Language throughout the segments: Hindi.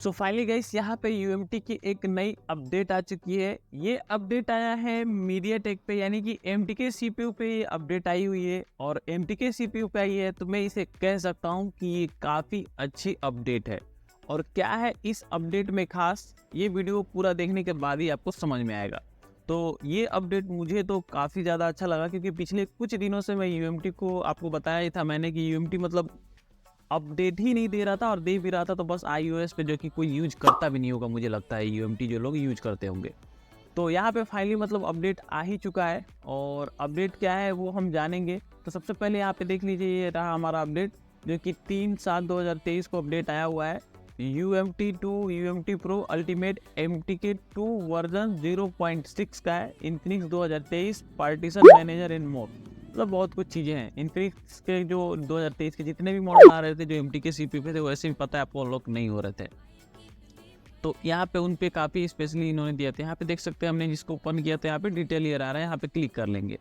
सो फाइनली गाइस यहाँ पे यूएमटी की एक नई अपडेट आ चुकी है। ये अपडेट आया है मीडियाटेक पे, यानी कि एमटीके सीपीयू पे ये अपडेट आई हुई है और एमटीके सीपीयू पे आई है, तो मैं इसे कह सकता हूँ कि ये काफ़ी अच्छी अपडेट है। और क्या है इस अपडेट में खास, ये वीडियो पूरा देखने के बाद ही आपको समझ में आएगा। तो ये अपडेट मुझे तो काफ़ी ज़्यादा अच्छा लगा, क्योंकि पिछले कुछ दिनों से मैं यूएमटी को आपको बताया ही था मैंने कि यूएमटी मतलब अपडेट ही नहीं दे रहा था, और दे भी रहा था तो बस iOS पे, जो कि कोई यूज करता भी नहीं होगा मुझे लगता है, यूएमटी जो लोग यूज करते होंगे। तो यहाँ पे फाइनली मतलब अपडेट आ ही चुका है, और अपडेट क्या है वो हम जानेंगे। तो सबसे पहले यहाँ पे देख लीजिए, ये रहा हमारा अपडेट जो कि 3/7/2023 को अपडेट आया हुआ है। UMT2 UMT Pro ultimate MTK2 version 0.6 का है। इन्फिनिक्स 2023 पार्टीशन मैनेजर इन मोड, मतलब बहुत कुछ चीज़ें हैं। इन्फिनिक्स के जो 2023 के जितने भी मॉडल आ रहे थे जो MTK CPU पे थे, वैसे भी पता है आपको अनलॉक नहीं हो रहे थे। तो यहाँ पे उन पे काफ़ी स्पेशली इन्होंने दिया था। यहाँ पे देख सकते हैं, हमने जिसको ओपन किया था यहाँ पे डिटेल ईयर आ रहा है, यहाँ पे क्लिक कर लेंगे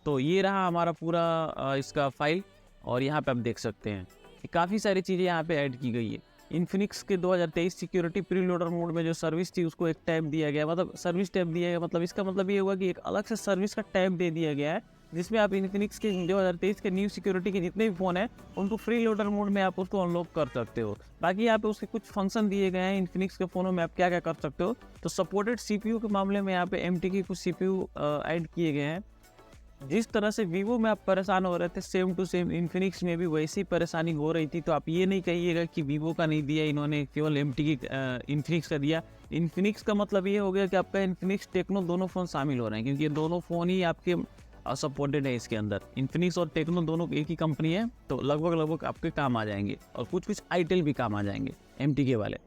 तो ये रहा हमारा पूरा इसका फाइल। और यहाँ पे आप देख सकते हैं कि काफ़ी सारी चीज़ें यहाँ पे ऐड की गई है। इन्फिनिक्स के 2023 सिक्योरिटी प्री लोडर मोड में जो सर्विस थी उसको एक टैब दिया गया, मतलब सर्विस टैब दिया गया, मतलब इसका मतलब ये हुआ कि एक अलग से सर्विस का टैब दे दिया गया है, जिसमें आप इन्फिनिक्स के 2023 के न्यू सिक्योरिटी के जितने भी फ़ोन हैं उनको फ्री लोडर मोड में आप उसको अनलॉक कर सकते हो। बाकी यहाँ पे उसके कुछ फंक्शन दिए गए हैं इन्फिनिक्स के फ़ोनों में आप क्या क्या कर सकते हो। तो सपोर्टेड सीपीयू के मामले में यहाँ पे एमटी की कुछ सीपीयू ऐड किए गए हैं। जिस तरह से वीवो में आप परेशान हो रहे थे, सेम टू सेम इन्फिनिक्स में भी वैसी परेशानी हो रही थी। तो आप ये नहीं कहिएगा कि वीवो का नहीं दिया इन्होंने, केवल एमटी की इन्फिनिक्स का दिया। इन्फिनिक्स का मतलब ये हो गया कि आपका इन्फिनिक्स टेक्नो दोनों फ़ोन शामिल हो रहे हैं, क्योंकि ये दोनों फ़ोन ही आपके सपोर्टेड है इसके अंदर। इन्फिनिक्स और टेक्नो दोनों एक ही कंपनी है, तो लगभग आपके काम आ जाएंगे, और कुछ आईटेल भी काम आ जाएंगे एमटी के वाले।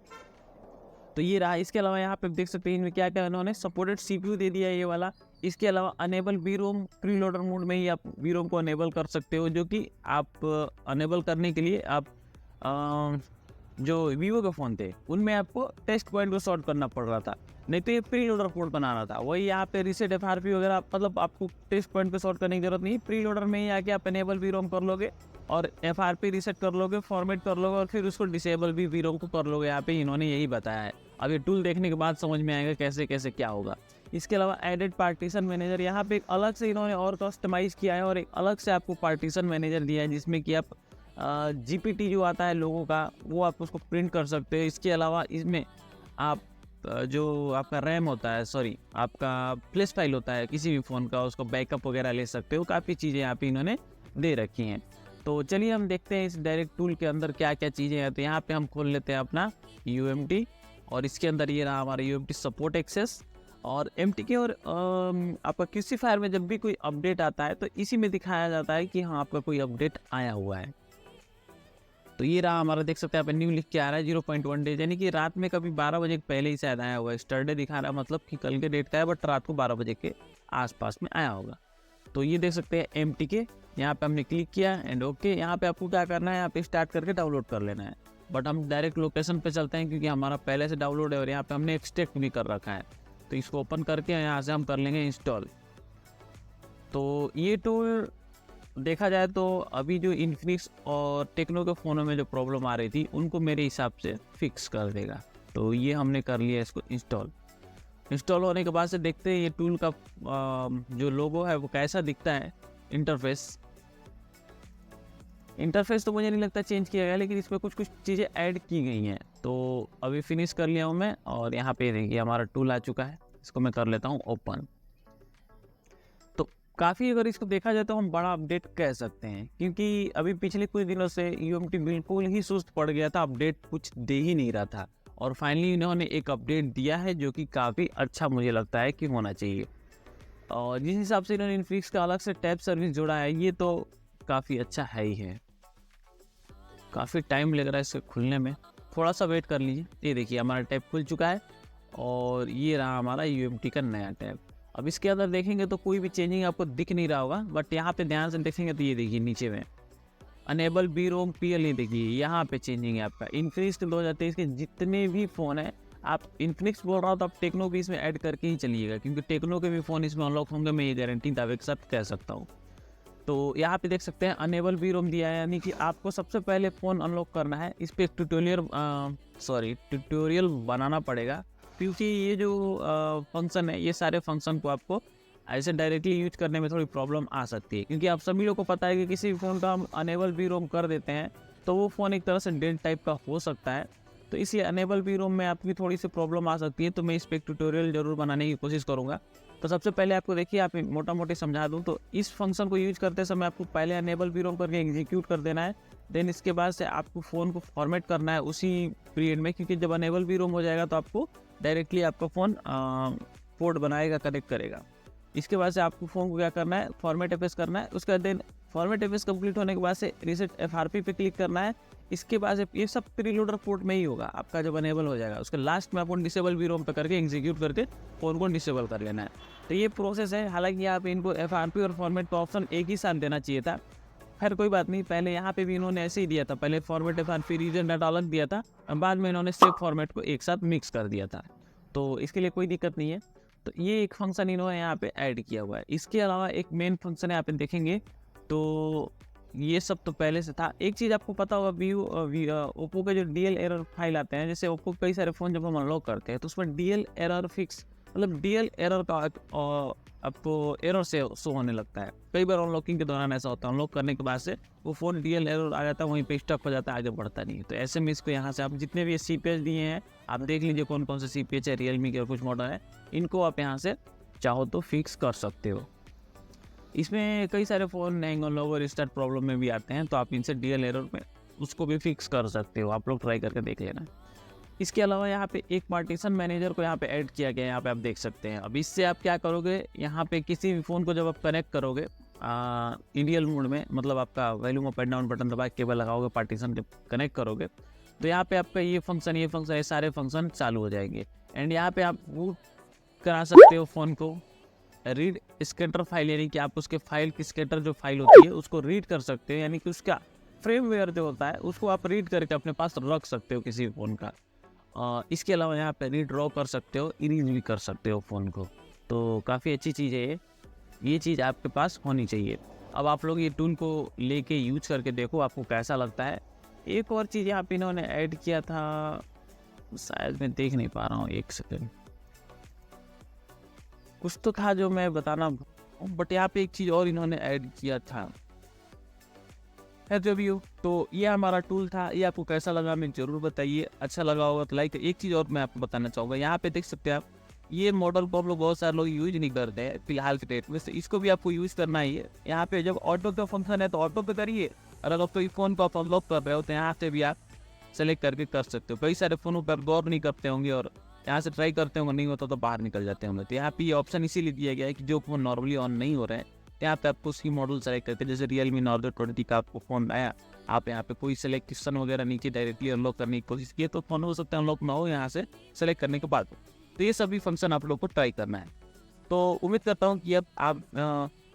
तो ये रहा। इसके अलावा यहाँ पे देख सकते हैं इनमें क्या क्या इन्होंने सपोर्टेड सीपीयू दे दिया है ये वाला। इसके अलावा अनेबल वीरोम प्री लोडर मोड में ही आप वीरोम को अनेबल कर सकते हो, जो कि आप अनेबल करने के लिए आप जो वीवो के फ़ोन थे उनमें आपको टेस्ट पॉइंट को सॉर्ट करना पड़ रहा था, नहीं तो ये प्री लोडर कोड बनाना था। वही यहाँ पे रीसेट एफआरपी वगैरह, मतलब आपको टेस्ट पॉइंट पे सॉर्ट करने की जरूरत नहीं, प्री लोडर में ही आके आप एनेबल वीरोम कर लोगे और एफआरपी रीसेट कर लोगे, फॉर्मेट कर लोगे, और फिर उसको डिसेबल भी वीरोम को कर लोगे। यहाँ पे इन्होंने यही बताया है। अब ये टूल देखने के बाद समझ में आएगा कैसे कैसे क्या होगा। इसके अलावा एडेड पार्टीशन मैनेजर, यहाँ पे एक अलग से इन्होंने और कस्टमाइज़ किया है, और एक अलग से आपको पार्टीशन मैनेजर दिया है, जिसमें कि आप जीपीटी जो आता है लोगों का, वो आप उसको प्रिंट कर सकते हो। इसके अलावा इसमें आप जो आपका रैम होता है, सॉरी आपका फ्लैश फाइल होता है किसी भी फ़ोन का, उसको बैकअप वगैरह ले सकते हो। काफ़ी चीज़ें यहाँ पे इन्होंने दे रखी हैं। तो चलिए हम देखते हैं इस डायरेक्ट टूल के अंदर क्या क्या चीज़ें हैं। तो यहाँ पे हम खोल लेते हैं अपना यूएमटी, और इसके अंदर ये रहा हमारा यूएमटी सपोर्ट एक्सेस और एमटीके। और आपका किसी फायर में जब भी कोई अपडेट आता है तो इसी में दिखाया जाता है कि हाँ आपका कोई अपडेट आया हुआ है। तो ये रहा हमारा, देख सकते हैं आप न्यू लिख के आ रहा है 0.1 डेज, यानी कि रात में कभी 12 बजे पहले ही शायद आया हुआ है। स्टरडे दिखा रहा है, मतलब कि कल के डेट का है, बट रात को 12 बजे के आसपास में आया होगा। तो ये देख सकते हैं एमटीके, यहाँ पे हमने क्लिक किया एंड ओके। यहाँ पे आपको क्या करना है, यहाँ पे स्टार्ट करके डाउनलोड कर लेना है, बट हम डायरेक्ट लोकेशन पे चलते हैं क्योंकि हमारा पहले से डाउनलोड है, और यहाँ पे हमने एक्सट्रैक्ट भी कर रखा है। तो इसको ओपन करके यहाँ से हम कर लेंगे इंस्टॉल। तो ये टूल देखा जाए तो अभी जो इन्फिनिक्स और टेक्नो के फ़ोनों में जो प्रॉब्लम आ रही थी उनको मेरे हिसाब से फिक्स कर देगा। तो ये हमने कर लिया इसको इंस्टॉल। इंस्टॉल होने के बाद से देखते हैं ये टूल का जो लोगो है वो कैसा दिखता है। इंटरफेस तो मुझे नहीं लगता चेंज किया गया, लेकिन इसमें कुछ चीज़ें ऐड की गई हैं। तो अभी फिनिश कर लिया हूँ मैं, और यहाँ पे देखिए हमारा टूल आ चुका है। इसको मैं कर लेता हूँ ओपन। काफ़ी अगर इसको देखा जाए तो हम बड़ा अपडेट कह सकते हैं, क्योंकि अभी पिछले कुछ दिनों से यूएमटी बिल्कुल ही सुस्त पड़ गया था, अपडेट कुछ दे ही नहीं रहा था। और फाइनली इन्होंने एक अपडेट दिया है जो कि काफ़ी अच्छा मुझे लगता है कि होना चाहिए। और जिस हिसाब से इन्होंने इन्फिनिक्स का अलग से टैब सर्विस जोड़ा है, ये तो काफ़ी अच्छा है ही है। काफ़ी टाइम लग रहा है इसके खुलने में, थोड़ा सा वेट कर लीजिए। ये देखिए हमारा टैब खुल चुका है, और ये रहा हमारा यूएमटी का नया टैब। अब इसके अंदर देखेंगे तो कोई भी चेंजिंग आपको दिख नहीं रहा होगा, बट यहाँ पे ध्यान से देखेंगे तो ये देखिए नीचे में अनेबल वीरोम पीएल, ये देखिए यहाँ पे चेंजिंग है आपका। इन्फिनिक्स के 2023 के जितने भी फ़ोन हैं, आप इन्फिनिक्स बोल रहा हो तो आप टेक्नो भी इसमें ऐड करके ही चलिएगा, क्योंकि टेक्नो के भी फ़ोन इसमें अनलॉक होंगे, मैं ये गारंटी दावे के साथ कह सकता हूँ। तो यहाँ पे देख सकते हैं अनेबल वी रोम दिया है, यानी कि आपको सबसे पहले फ़ोन अनलॉक करना है। इस पर ट्यूटोरियल बनाना पड़ेगा, क्योंकि ये जो फंक्शन है, ये सारे फंक्शन को आपको ऐसे डायरेक्टली यूज करने में थोड़ी प्रॉब्लम आ सकती है, क्योंकि आप सभी लोग को पता है कि किसी भी फ़ोन का हम अनेबल वी रोम कर देते हैं तो वो फ़ोन एक तरह से डेल टाइप का हो सकता है। तो इसलिए अनेबल वी रोम में आपकी थोड़ी सी प्रॉब्लम आ सकती है, तो मैं इस पर एक ट्यूटोरियल जरूर बनाने की कोशिश करूँगा। तो सबसे पहले आपको देखिए, आप मोटा मोटी समझा दूं तो इस फंक्शन को यूज करते समय आपको पहले अनेबल वी रोम करके एग्जीक्यूट कर देना है। देन इसके बाद से आपको फ़ोन को फॉर्मेट करना है उसी पीरियड में, क्योंकि जब अनेबल वी रोम हो जाएगा तो आपको डायरेक्टली आपका फ़ोन पोर्ट बनाएगा, कनेक्ट करेगा। इसके बाद से आपको फ़ोन को क्या करना है, फॉर्मेट एफएस करना है। उसके बाद देन फॉर्मेट एफएस कंप्लीट होने के बाद से रीसेट एफआरपी पे क्लिक करना है। इसके बाद से ये सब प्रीलोडर पोर्ट में ही होगा आपका जब अनेबल हो जाएगा। उसके लास्ट में आपको डिसेबल वी रोम पे करके एग्जीक्यूट करके फ़ोन को डिसेबल कर लेना है। तो ये प्रोसेस है। हालांकि आप इनको एफआरपी और फॉर्मेट का ऑप्शन एक ही साथ देना चाहिए था, खैर कोई बात नहीं। पहले यहाँ पे भी इन्होंने ऐसे ही दिया था, पहले फॉर्मेट एफआरपी रीजन डाटा अलग दिया था, बाद में इन्होंने सेव फॉर्मेट को एक साथ मिक्स कर दिया था, तो इसके लिए कोई दिक्कत नहीं है। तो ये एक फंक्शन इन्होंने यहाँ पे ऐड किया हुआ है। इसके अलावा एक मेन फंक्शन है, यहाँ पे देखेंगे तो ये सब तो पहले से था। एक चीज़ आपको पता होगा, ओप्पो के जो डीएल एरर फाइल आते हैं, जैसे ओप्पो कई सारे फ़ोन जब हम अनलॉक करते हैं तो उसमें डीएल एरर फिक्स, मतलब डीएल एरर का आपको एरर से शो होने लगता है। कई बार अनलॉकिंग के दौरान ऐसा होता है, अनलॉक करने के बाद से वो फ़ोन डीएल एरर आ जाता है, वहीं पे स्टक हो जाता है, आगे बढ़ता नहीं है। तो ऐसे में इसको यहाँ से आप जितने भी CPH दिए हैं आप देख लीजिए कौन कौन से CPH है, रियलमी के और कुछ मॉडल है, इनको आप यहाँ से चाहो तो फिक्स कर सकते हो। इसमें कई सारे फ़ोन हैंग ऑन और रिस्टार्ट प्रॉब्लम में भी आते हैं, तो आप इनसे डीएल एरर में उसको भी फिक्स कर सकते हो। आप लोग ट्राई करके देख लेना। इसके अलावा यहाँ पे एक पार्टीशन मैनेजर को यहाँ पे ऐड किया गया है, यहाँ पे आप देख सकते हैं। अब इससे आप क्या करोगे, यहाँ पे किसी भी फ़ोन को जब आप कनेक्ट करोगे इंडियल मोड में, मतलब आपका volume up and down button दबा के केबल लगाओगे, पार्टीशन के कनेक्ट करोगे, तो यहाँ पे आपका ये सारे फंक्शन चालू हो जाएंगे। एंड यहाँ पे आप बूट करा सकते हो फ़ोन को। रीड स्केटर फाइल, यानी कि आप उसके फाइल की स्केटर जो फाइल होती है उसको रीड कर सकते हो, यानी कि उसका फ्रेमवेयर जो होता है उसको आप रीड करके अपने पास रख सकते हो किसी भी फ़ोन का। इसके अलावा यहाँ पे रीड्रॉ कर सकते हो, इरेज भी कर सकते हो फ़ोन को। तो काफ़ी अच्छी चीज़ है ये चीज़ आपके पास होनी चाहिए। अब आप लोग ये टूल को लेके यूज करके देखो आपको कैसा लगता है। एक और चीज़ यहाँ पे इन्होंने ऐड किया था, शायद मैं देख नहीं पा रहा हूँ, एक सेकेंड, कुछ तो था जो मैं बताना, बट यहाँ पे एक चीज़ और इन्होंने ऐड किया था। है जो भी हो, तो ये हमारा टूल था। ये आपको कैसा लगा हमें ज़रूर बताइए, अच्छा लगा होगा तो लाइक। एक चीज़ और मैं आपको बताना चाहूँगा, यहाँ पे देख सकते हैं आप, ये मॉडल को हम लोग बहुत सारे लोग यूज नहीं करते हैं फिलहाल के डेट में, से इसको भी आपको यूज़ करना ही है। यहाँ पे जब ऑटो का फंक्शन है तो ऑटो पे करिए, और अगर कोई फ़ोन को आप अनलॉक कर रहे हो तो यहाँ से भी आप सेलेक्ट करके कर सकते हो। कई सारे फ़ोनों पर गौर नहीं करते होंगे और यहाँ से ट्राई करते होंगे, नहीं होता तो बाहर निकल जाते होंगे। तो यहाँ पे ये ऑप्शन इसीलिए दिया गया है कि जो फ़ोन नॉर्मली ऑन नहीं हो रहे हैं, यहाँ पे आपको उसकी मॉडल सेलेक्ट करके, जैसे रियलमी नॉर्जो 20 का आपको फ़ोन आया, आप यहाँ पे कोई सिलेक्शन वगैरह नीचे डायरेक्टली अनलॉक करने की कोशिश की तो फ़ोन हो सकता है अनलॉक ना हो यहाँ से सेलेक्ट करने के बाद। तो ये सभी फंक्शन आप लोग को ट्राई करना है। तो उम्मीद करता हूँ कि अब आप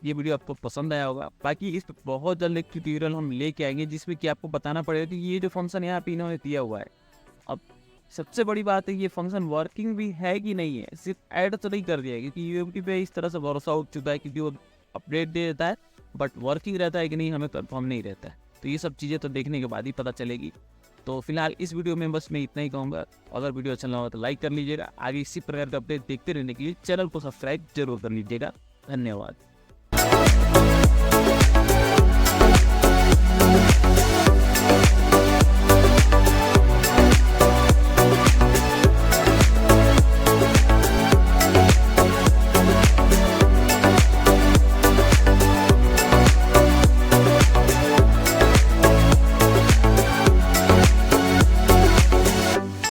ये वीडियो आपको पसंद आया होगा। बाकी इस बहुत जल्द एक ट्यूटोरियल हम लेके आएंगे जिसमें कि आपको बताना पड़ेगा कि ये जो फंक्शन यहाँ पे इन्होंने दिया हुआ है, अब सबसे बड़ी बात है ये फंक्शन वर्किंग भी है कि नहीं है, सिर्फ ऐड तो नहीं कर दिया है, क्योंकि यूएमटी पे इस तरह से भरोसा उठ चुका है कि वो अपडेट दे देता है बट वर्किंग रहता है कि नहीं हमें कंफर्म नहीं रहता है। तो ये सब चीज़ें तो देखने के बाद ही पता चलेगी। तो फिलहाल इस वीडियो में बस मैं इतना ही कहूँगा। अगर वीडियो अच्छा लगा तो लाइक कर लीजिएगा। आगे इसी प्रकार का अपडेट देखते रहने के लिए चैनल को सब्सक्राइब जरूर कर लीजिएगा। धन्यवाद।